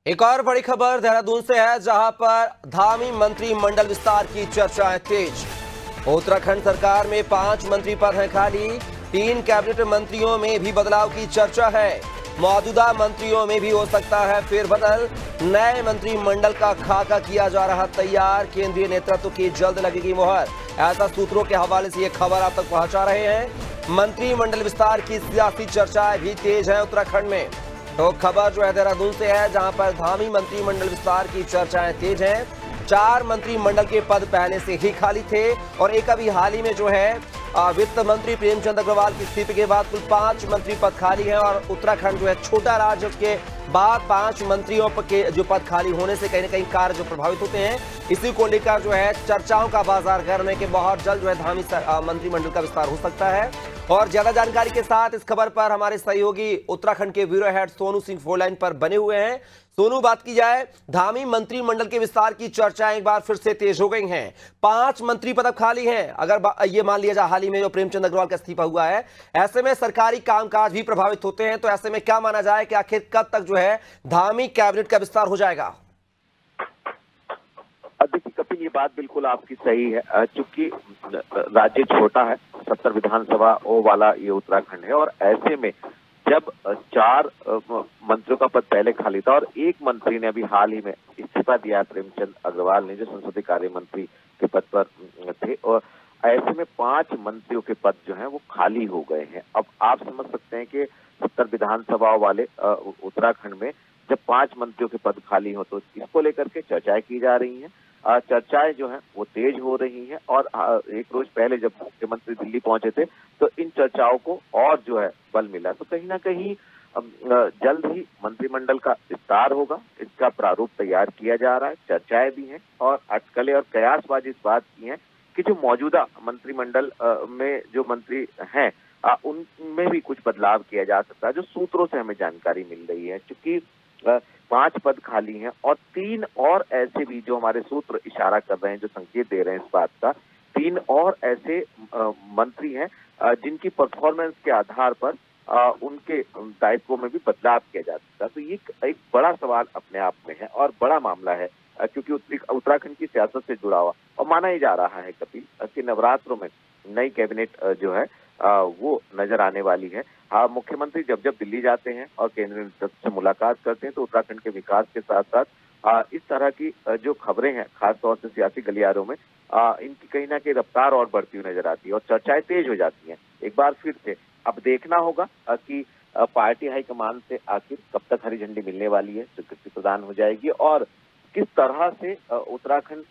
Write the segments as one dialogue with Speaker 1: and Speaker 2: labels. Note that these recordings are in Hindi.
Speaker 1: एक और बड़ी खबर देहरादून से है, जहां पर धामी मंत्रिमंडल विस्तार की चर्चाएं तेज। उत्तराखंड सरकार में 5 मंत्री पद हैं खाली। 3 कैबिनेट मंत्रियों में भी बदलाव की चर्चा है। मौजूदा मंत्रियों में भी हो सकता है फेरबदल। नए मंत्रिमंडल का खाका किया जा रहा तैयार। केंद्रीय नेतृत्व की जल्द लगेगी मुहर, ऐसा सूत्रों के हवाले से ये खबर आप तक पहुंचा रहे हैं। मंत्रिमंडल विस्तार की सियासी चर्चाएं भी तेज है उत्तराखंड में। तो खबर जो है देहरादून से है, जहां पर धामी मंत्रिमंडल विस्तार की चर्चाएं तेज हैं। 4 मंत्रिमंडल के पद पहले से ही खाली थे और एक अभी हाल ही में जो है वित्त मंत्री प्रेमचंद अग्रवाल की इस्तीफे के बाद कुल 5 मंत्री पद खाली हैं। और उत्तराखंड जो है छोटा राज्य, उसके बाद 5 मंत्रियों के जो पद खाली होने से कहीं ना कहीं कार्य जो प्रभावित होते हैं, इसी को लेकर जो है चर्चाओं का बाजार गर्म है कि बहुत जल्द जो है धामी मंत्रिमंडल का विस्तार हो सकता है। और ज्यादा जानकारी के साथ इस खबर पर हमारे सहयोगी उत्तराखंड के bureau head Sonu Singh phone line पर बने हुए हैं। सोनू, बात की जाए धामी मंत्रिमंडल के विस्तार की चर्चाएं एक बार फिर से तेज हो गई हैं। 5 मंत्री पद खाली हैं। अगर ये मान लिया जाए हाल ही में जो प्रेमचंद अग्रवाल का इस्तीफा हुआ है, ऐसे में सरकारी कामकाज भी प्रभावित होते हैं। तो ऐसे में क्या माना जाए कि आखिर कब तक जो है धामी कैबिनेट का विस्तार हो जाएगा?
Speaker 2: देखिए कपिल, ये बात बिल्कुल आपकी सही है। चूंकि राज्य छोटा है, 70 विधानसभा ओ वाला ये उत्तराखंड है, और ऐसे में जब 4 मंत्रियों का पद पहले खाली था और एक मंत्री ने अभी हाल ही में इस्तीफा दिया, प्रेमचंद अग्रवाल ने, जो संसदीय कार्य मंत्री के पद पर थे, और ऐसे में 5 मंत्रियों के पद जो हैं वो खाली हो गए हैं। अब आप समझ सकते हैं कि 70 विधानसभाओं वाले उत्तराखंड में जब 5 मंत्रियों के पद खाली हो तो इसको लेकर के चर्चाएं की जा रही हैं। चर्चाएं जो हैं वो तेज हो रही हैं, और एक रोज पहले जब मुख्यमंत्री दिल्ली पहुंचे थे तो इन चर्चाओं को और जो है बल मिला। तो कहीं ना कहीं जल्द ही मंत्रिमंडल का विस्तार होगा, इसका प्रारूप तैयार किया जा रहा है। चर्चाएं भी हैं और अटकलें और कयासबाजी इस बात की हैं कि जो मौजूदा मंत्रिमंडल में जो मंत्री हैं उनमें भी कुछ बदलाव किया जा सकता है, जो सूत्रों से हमें जानकारी मिल रही है। क्योंकि 5 पद खाली हैं और 3 और ऐसे भी, जो हमारे सूत्र इशारा कर रहे हैं, जो संकेत दे रहे हैं इस बात का, 3 और ऐसे मंत्री हैं जिनकी परफॉर्मेंस के आधार पर उनके दायित्वों में भी बदलाव किया जा सकता है। तो ये एक बड़ा सवाल अपने आप में है और बड़ा मामला है, क्योंकि उत्तराखंड की सियासत से जुड़ा हुआ, और माना ही जा रहा है कपिल कि नवरात्रों में नई कैबिनेट जो है वो नजर आने वाली है। हाँ, मुख्यमंत्री जब जब दिल्ली जाते हैं और केंद्रीय नेतृत्व से मुलाकात करते हैं तो उत्तराखंड के विकास के साथ साथ इस तरह की जो खबरें हैं, खासतौर से सियासी गलियारों में, इनकी कहीं ना कहीं रफ्तार और बढ़ती हुई नजर आती है और चर्चाएं तेज हो जाती हैं। एक बार फिर से अब देखना होगा कि पार्टी हाईकमान से आखिर कब तक हरी झंडी मिलने वाली है, स्वीकृति प्रदान हो जाएगी, और किस तरह से उत्तराखंड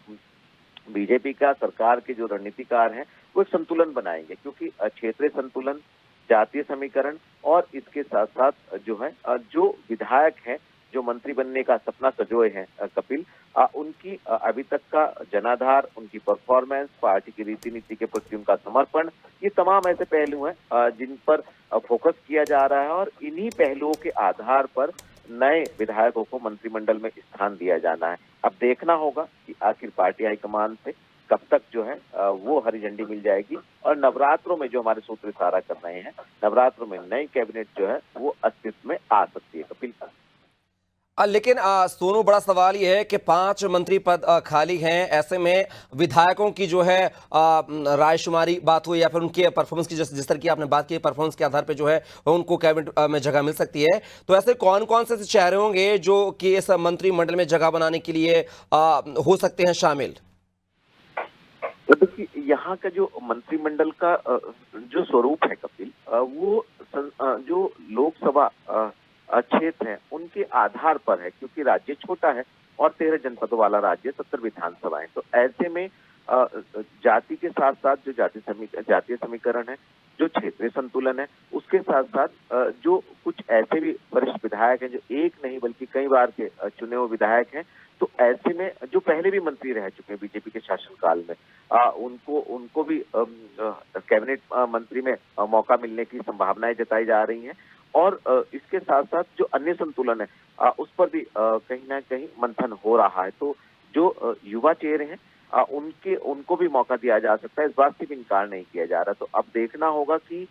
Speaker 2: बीजेपी का, सरकार के जो रणनीतिकार हैं, वो एक संतुलन बनाएंगे। क्योंकि क्षेत्रीय संतुलन, जातीय समीकरण और इसके साथ साथ जो है जो विधायक हैं, जो मंत्री बनने का सपना सजोए हैं कपिल, उनकी अभी तक का जनाधार, उनकी परफॉर्मेंस, पार्टी की रीति नीति के प्रति उनका समर्पण, ये तमाम ऐसे पहलू हैं जिन पर फोकस किया जा रहा है, और इन्हीं पहलुओं के आधार पर नए विधायकों को मंत्रिमंडल में स्थान दिया जाना है। अब देखना होगा कि आखिर पार्टी हाईकमान से कब तक जो है वो हरी झंडी मिल जाएगी, और नवरात्रों में जो हमारे सूत्र इशारा कर रहे हैं, नवरात्रों में नई कैबिनेट जो है वो अस्तित्व में आ सकती है कपिल।
Speaker 1: लेकिन सोनू, बड़ा सवाल यह है कि 5 मंत्री पद खाली हैं। ऐसे में विधायकों की जो है रायशुमारी बात हुई या फिर उनके परफॉर्मेंस की, जिस तरह की आपने बात की, परफॉर्मेंस के आधार पे जो है उनको कैबिनेट में जगह मिल सकती है। तो ऐसे कौन कौन से चेहरे होंगे जो कि इस मंत्रिमंडल में जगह बनाने के लिए हो सकते हैं शामिल?
Speaker 2: तो देखिए, यहाँ का जो मंत्रिमंडल का जो स्वरूप है कपिल, वो जो लोकसभा क्षेत्र है उनके आधार पर है। क्योंकि राज्य छोटा है और 13 जनपदों वाला राज्य, 70 विधानसभाएं, तो ऐसे में जाति के साथ साथ जो जातीय समीकरण है, जो क्षेत्रीय संतुलन है, उसके साथ साथ जो कुछ ऐसे भी वरिष्ठ विधायक हैं जो एक नहीं बल्कि कई बार के चुने हुए विधायक हैं, तो ऐसे में जो पहले भी मंत्री रह चुके हैं बीजेपी के शासनकाल में, उनको भी कैबिनेट मंत्री में मौका मिलने की संभावनाएं जताई जा रही हैं। और इसके साथ साथ जो अन्य संतुलन है उस पर भी कहीं ना कहीं मंथन हो रहा है। तो जो युवा चेहरे हैं उनको भी मौका दिया जा सकता है, इस बात से भी इनकार नहीं किया जा रहा। तो अब देखना होगा कि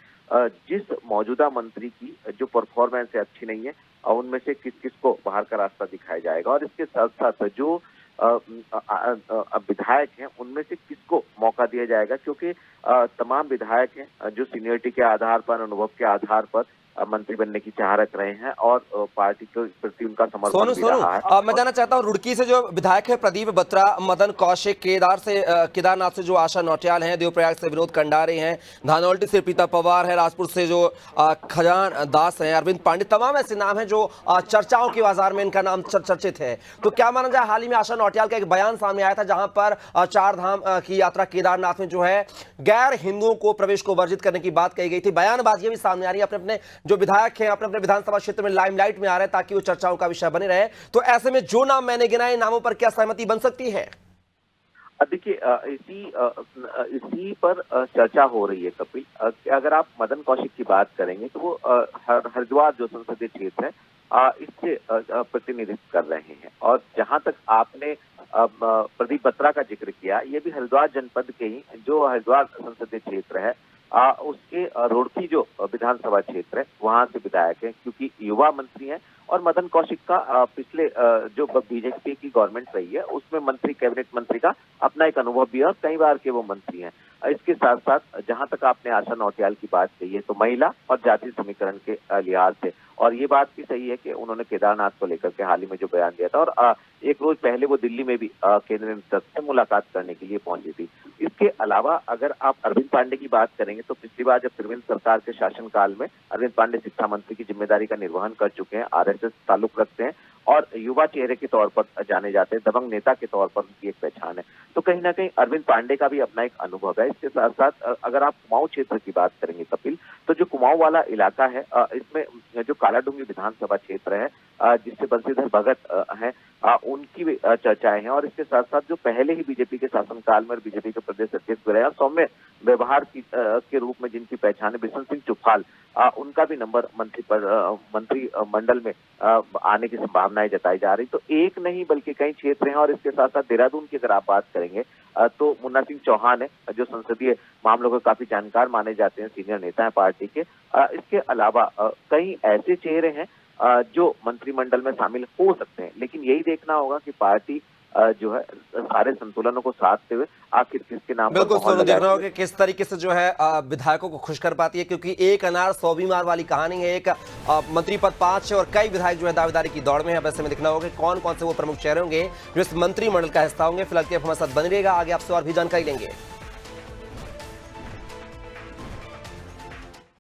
Speaker 2: जिस मौजूदा मंत्री की जो परफॉर्मेंस है अच्छी नहीं है, उनमें से किस किस को बाहर का रास्ता दिखाया जाएगा, और इसके साथ साथ जो विधायक हैं उनमें से किसको मौका दिया जाएगा, क्योंकि तमाम विधायक हैं जो सीनियरिटी के आधार पर, अनुभव के आधार पर मंत्री बनने की चाह रख रहे हैं, और पार्टी के प्रति उनका समर्थन भी रहा है।
Speaker 1: मैं जानना चाहता हूं, रुड़की से जो विधायक है प्रदीप बत्रा, मदन कौशिक, केदारनाथ से जो आशा नौटियाल हैं, देवप्रयाग से विनोद कंडारे हैं, धानोल्टी से प्रीता पवार है, राजपुर से जो खजान दास हैं, अरविंद पांडे, तमाम ऐसे नाम हैं जो चर्चाओं के बाजार में इनका नाम चर्चित है। तो क्या माना जाए, हाल ही में आशा नौटियाल का एक बयान सामने आया था जहां पर 4 धाम की यात्रा केदारनाथ में जो है गैर हिंदुओं को प्रवेश को वर्जित करने की बात कही गई थी। बयानबाजी भी सामने आ रही है, अपने अपने जो विधायक हैं अपने अपने विधानसभा क्षेत्र में लाइमलाइट में आ रहे हैं ताकि वो चर्चाओं का विषय बने रहे। तो ऐसे में जो नाम मैंने गिनाए, नामों पर क्या सहमति बन सकती है?
Speaker 2: देखिए, इसी पर चर्चा हो रही है कपिल। अगर आप मदन कौशिक की बात करेंगे तो वो हरिद्वार जो संसदीय क्षेत्र है इससे प्रतिनिधित्व कर रहे हैं, और जहां तक आपने प्रदीप बत्रा का जिक्र किया, ये भी हरिद्वार जनपद के ही जो हरिद्वार संसदीय क्षेत्र है उसके रुड़की जो विधानसभा क्षेत्र है वहां से विधायक है, क्योंकि युवा मंत्री हैं। और मदन कौशिक का पिछले जो बीजेपी की गवर्नमेंट रही है उसमें मंत्री, कैबिनेट मंत्री का अपना एक अनुभव भी है, और कई बार के वो मंत्री हैं। इसके साथ साथ जहां तक आपने आशा नौटियाल की बात कही है, तो महिला और जाति समीकरण के लिहाज से, और ये बात भी सही है कि उन्होंने केदारनाथ को लेकर के हाल ही में जो बयान दिया था, और एक रोज पहले वो दिल्ली में भी केंद्रीय नेतृत्व से मुलाकात करने के लिए पहुंची थी। इसके अलावा अगर आप अरविंद पांडे की बात करेंगे तो पिछली बार जब त्रिवेंद्र सरकार के शासनकाल में अरविंद पांडे शिक्षा मंत्री की जिम्मेदारी का निर्वहन कर चुके हैं, आरएसएस ताल्लुक रखते हैं और युवा चेहरे के तौर पर जाने जाते हैं, दबंग नेता के तौर पर उनकी एक पहचान है। तो कहीं ना कहीं अरविंद पांडे का भी अपना एक अनुभव है। इसके साथ साथ अगर आप कुमाऊं क्षेत्र की बात करेंगे कपिल, तो जो कुमाऊं वाला इलाका है इसमें जो कालाडूंगी विधानसभा क्षेत्र है जिससे बंशीधर भगत हैं, उनकी भी चर्चाएं हैं। और इसके साथ साथ जो पहले ही बीजेपी के शासनकाल में बीजेपी के प्रदेश अध्यक्ष रहे, सौम्य व्यवहार के रूप में जिनकी पहचान है, बिशन सिंह चुफाल, उनका भी नंबर मंत्री मंडल में आने की संभावनाएं जताई जा रही। तो एक नहीं बल्कि कई क्षेत्र हैं। और इसके साथ साथ देहरादून की अगर आप बात करेंगे तो मुन्ना सिंह चौहान है जो संसदीय मामलों के काफी जानकार माने जाते हैं, सीनियर नेता है पार्टी के। इसके अलावा कई ऐसे चेहरे हैं जो मंत्रिमंडल में शामिल हो सकते हैं, लेकिन यही देखना होगा कि पार्टी जो है सारे संतुलनों को साधते हुए आखिर किसके नाम
Speaker 1: बिल्कुल सोनू, देखना होगा कि किस तरीके से जो है विधायकों को खुश कर पाती है, क्योंकि एक अनार 100 बीमार वाली कहानी है। एक मंत्री पद 5 है और कई विधायक जो है दावेदारी की दौड़ में है। वैसे में देखना होगा कि कौन कौन से वो प्रमुख चेहरे होंगे जो इस मंत्रिमंडल का हिस्सा होंगे। फिलहाल के हमारे साथ बने रहेगा, आगे आपसे और भी जानकारी लेंगे।